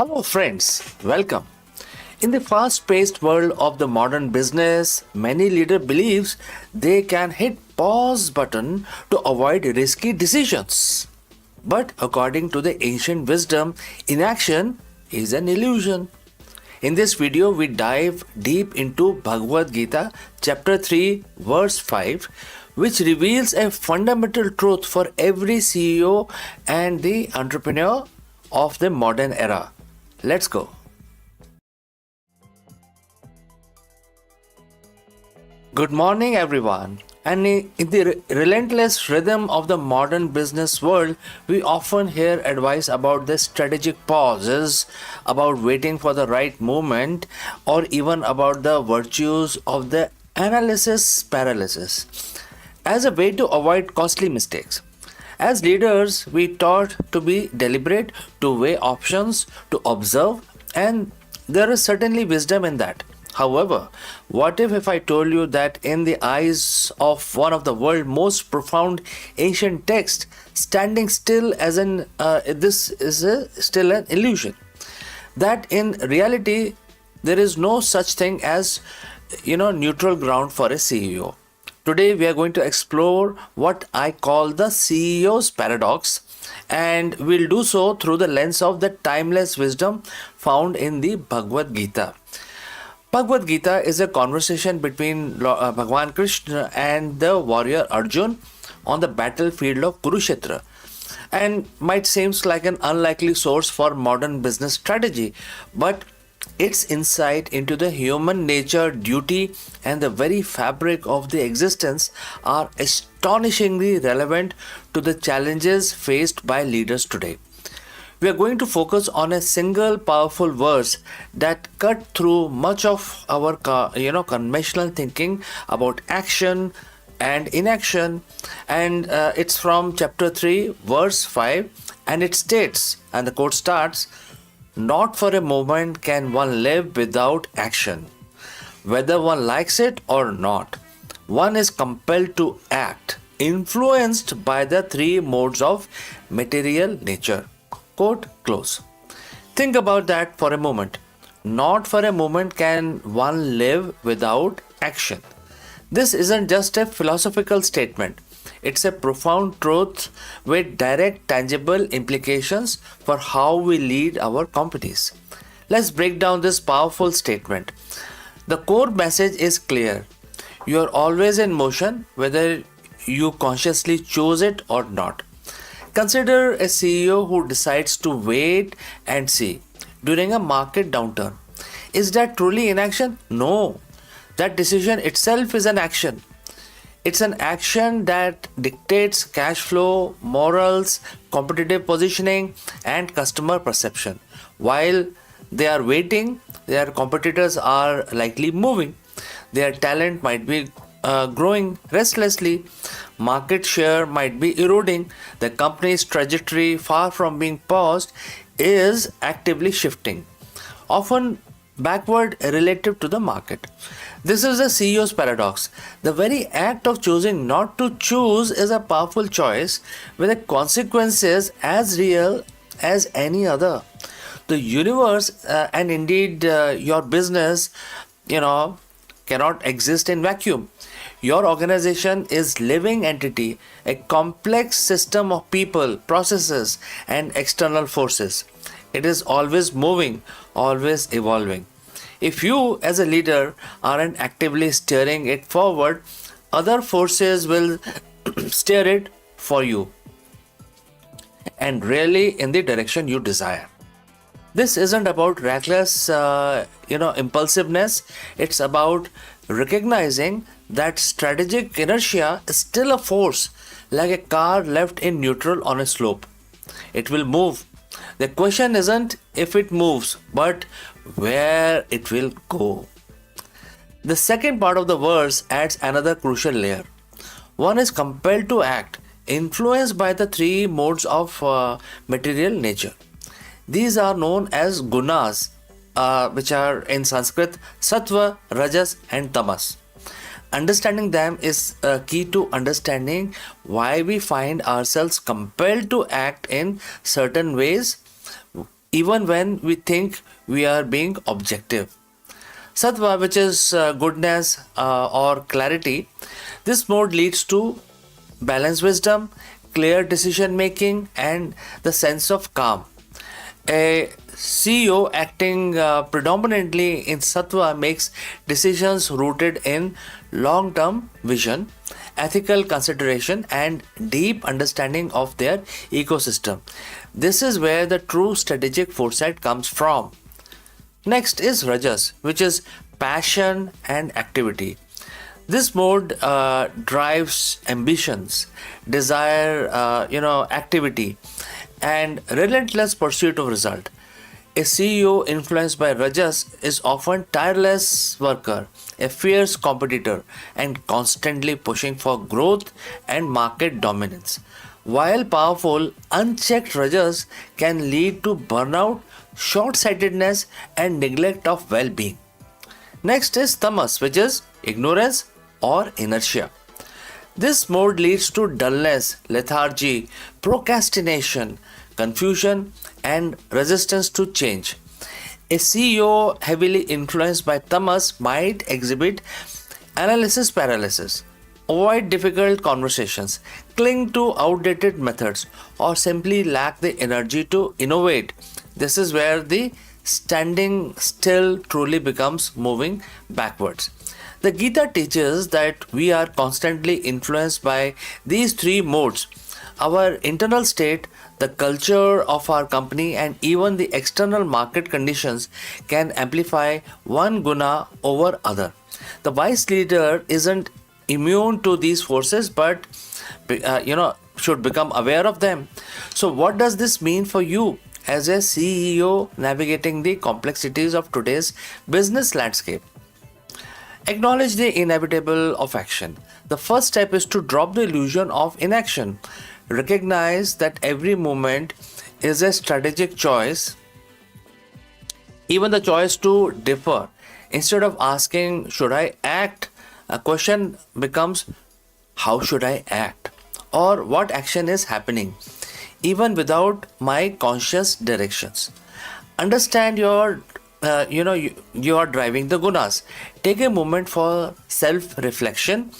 Hello, friends. Welcome. In the fast-paced world of the modern business, many leader believes they can hit pause button to avoid risky decisions. But according to the ancient wisdom, inaction is an illusion. In this video, we dive deep into Bhagavad Gita, chapter 3, verse 5, which reveals a fundamental truth for every CEO and the entrepreneur of the modern era. Let's go. Good morning, everyone. And in the relentless rhythm of the modern business world, we often hear advice about the strategic pauses, about waiting for the right moment, or even about the virtues of the analysis paralysis as a way to avoid costly mistakes. As leaders, we taught to be deliberate, to weigh options, to observe, and there is certainly wisdom in that. However, what if I told you that in the eyes of one of the world's most profound ancient texts, standing still as an this is still an illusion? That in reality there is no such thing as neutral ground for a CEO. Today we are going to explore what I call the CEO's paradox, and we'll do so through the lens of the timeless wisdom found in the Bhagavad Gita. Bhagavad Gita is a conversation between Bhagwan Krishna and the warrior Arjun on the battlefield of Kurukshetra, and might seems like an unlikely source for modern business strategy, but its insight into the human nature, duty, and the very fabric of the existence are astonishingly relevant to the challenges faced by leaders today. We are going to focus on a single powerful verse that cut through much of our conventional thinking about action and inaction, and it's from chapter 3 verse 5, and it states, and the quote starts, "Not for a moment can one live without action. Whether one likes it or not, one is compelled to act, influenced by the three modes of material nature." Quote close. Think about that for a moment. Not for a moment can one live without action. This isn't just a philosophical statement. It's a profound truth with direct, tangible implications for how we lead our companies. Let's break down this powerful statement. The core message is clear. You are always in motion, whether you consciously choose it or not. Consider a CEO who decides to wait and see during a market downturn. Is that truly inaction? No. That decision itself is an action. It's an action that dictates cash flow, morals, competitive positioning, and customer perception. While they are waiting, their competitors are likely moving. Their talent might be growing restlessly. Market share might be eroding. The company's trajectory, far from being paused, is actively shifting, often backward relative to the market. This is the CEO's paradox. The very act of choosing not to choose is a powerful choice with the consequences as real as any other. The universe and indeed your business, cannot exist in vacuum. Your organization is living entity, a complex system of people, processes, and external forces. It is always moving, always evolving. If you, as a leader, aren't actively steering it forward, other forces will steer it for you, and rarely in the direction you desire. This isn't about reckless, impulsiveness. It's about recognizing that strategic inertia is still a force, like a car left in neutral on a slope. It will move. The question isn't if it moves, but where it will go. The second part of the verse adds another crucial layer. One is compelled to act, influenced by the three modes of material nature. These are known as gunas, which are in Sanskrit sattva, rajas, and tamas. Understanding them is key to understanding why we find ourselves compelled to act in certain ways even when we think we are being objective. Sattva, which is goodness or clarity, this mode leads to balanced wisdom, clear decision making, and the sense of calm. A CEO acting predominantly in Sattva makes decisions rooted in long term vision, ethical consideration, and deep understanding of their ecosystem. This is where the true strategic foresight comes from. Next is Rajas, which is passion and activity. This mode drives ambitions, desire, activity, and relentless pursuit of result. A CEO influenced by Rajas is often tireless worker, a fierce competitor, and constantly pushing for growth and market dominance. While powerful, unchecked Rajas can lead to burnout, short-sightedness, and neglect of well-being. Next is Tamas, which is ignorance or inertia. This mode leads to dullness, lethargy, procrastination, confusion, and resistance to change. A CEO heavily influenced by tamas might exhibit analysis paralysis, avoid difficult conversations, cling to outdated methods, or simply lack the energy to innovate. This is where the standing still truly becomes moving backwards. The Gita teaches that we are constantly influenced by these three modes: our internal state, the culture of our company, and even the external market conditions can amplify one guna over other. The wise leader isn't immune to these forces, but should become aware of them. So, what does this mean for you as a CEO navigating the complexities of today's business landscape? Acknowledge the inevitable of action. The first step is to drop the illusion of inaction. Recognize that every moment is a strategic choice, even the choice to differ. Instead of asking, should I act? A question becomes, how should I act? Or what action is happening, even without my conscious directions? Understand you are driving the gunas. Take a moment for self reflection.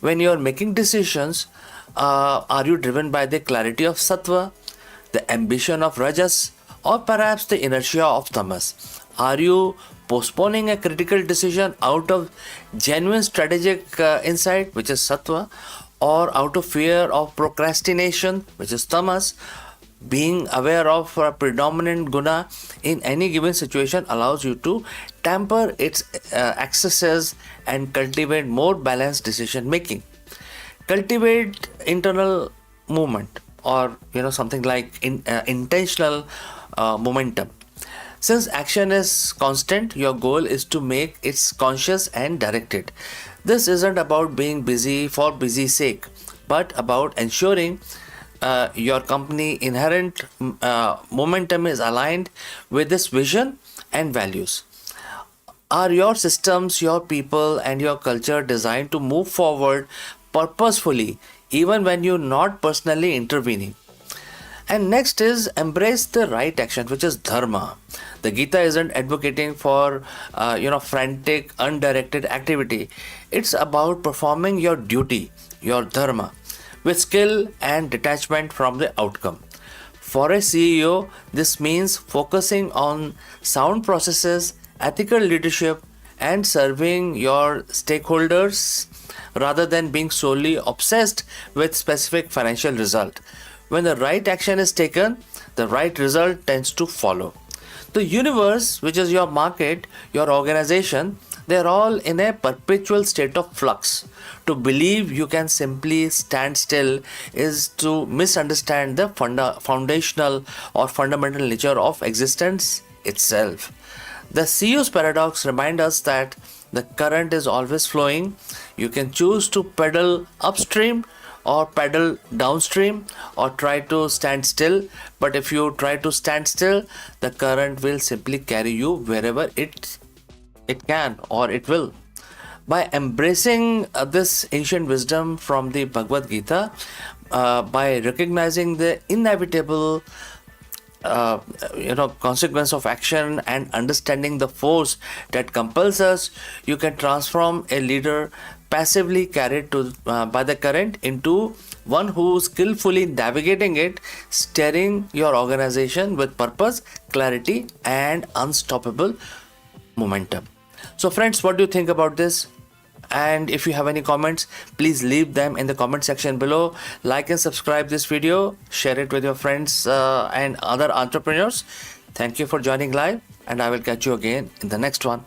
When you are making decisions, are you driven by the clarity of sattva, the ambition of rajas, or perhaps the inertia of tamas? Are you postponing a critical decision out of genuine strategic insight, which is sattva, or out of fear of procrastination, which is tamas? Being aware of a predominant guna in any given situation allows you to temper its excesses and cultivate more balanced decision making. Cultivate internal movement, or something like intentional momentum. Since action is constant, your goal is to make it conscious and directed. This isn't about being busy for busy sake, but about ensuring your company inherent momentum is aligned with this vision and values. Are your systems, your people, and your culture designed to move forward purposefully, even when you're not personally intervening? And next is embrace the right action, which is dharma. The Gita isn't advocating for frantic, undirected activity. It's about performing your duty, your dharma, with skill and detachment from the outcome. For a CEO, this means focusing on sound processes, ethical leadership, and serving your stakeholders rather than being solely obsessed with specific financial result. When the right action is taken, the right result tends to follow. The universe, which is your market, your organization, they're all in a perpetual state of flux. To believe you can simply stand still is to misunderstand the foundational or fundamental nature of existence itself. The CEO's paradox reminds us that the current is always flowing. You can choose to pedal upstream or pedal downstream or try to stand still. But if you try to stand still, the current will simply carry you wherever it can or it will. By embracing this ancient wisdom from the Bhagavad Gita, by recognizing the inevitable consequence of action and understanding the force that compels us, you can transform a leader passively carried by the current into one who skillfully navigating it, steering your organization with purpose, clarity, and unstoppable momentum. So, friends, what do you think about this? And if you have any comments, please leave them in the comment section below. Like and subscribe this video, share it with your friends and other entrepreneurs. Thank you for joining live, and I will catch you again in the next one.